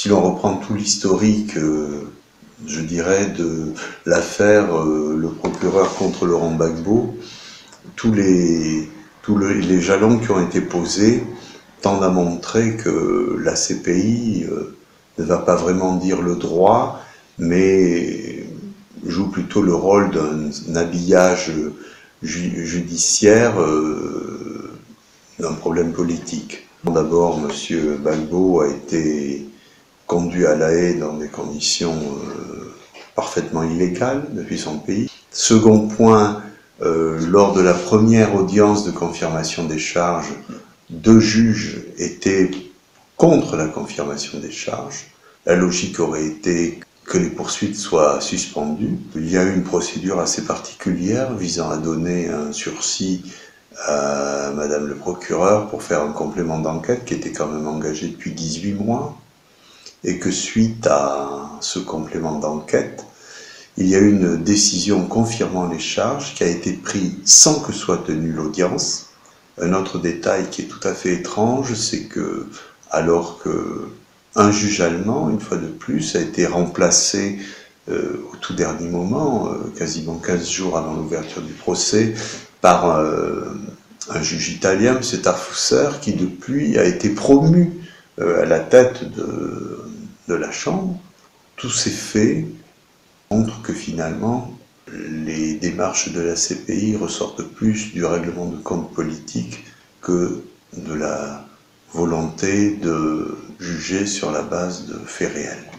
si l'on reprend tout l'historique, je dirais, de l'affaire le procureur contre Laurent Gbagbo, tous les jalons qui ont été posés tendent à montrer que la CPI ne va pas vraiment dire le droit, mais joue plutôt le rôle d'un habillage judiciaire d'un problème politique. D'abord, M. Gbagbo a été conduit à La Haye dans des conditions parfaitement illégales depuis son pays. Second point, lors de la première audience de confirmation des charges, 2 juges étaient contre la confirmation des charges. La logique aurait été que les poursuites soient suspendues. Il y a eu une procédure assez particulière visant à donner un sursis à Madame le procureur pour faire un complément d'enquête qui était quand même engagé depuis 18 mois, et que suite à ce complément d'enquête, il y a eu une décision confirmant les charges qui a été prise sans que soit tenue l'audience. Un autre détail qui est tout à fait étrange, c'est que, alors qu'un juge allemand, une fois de plus, a été remplacé au tout dernier moment, quasiment 15 jours avant l'ouverture du procès, par un juge italien, M. Tarfusser, qui depuis a été promu à la tête de la Chambre. Tous ces faits montrent que finalement, les démarches de la CPI ressortent plus du règlement de compte politique que de la volonté de juger sur la base de faits réels.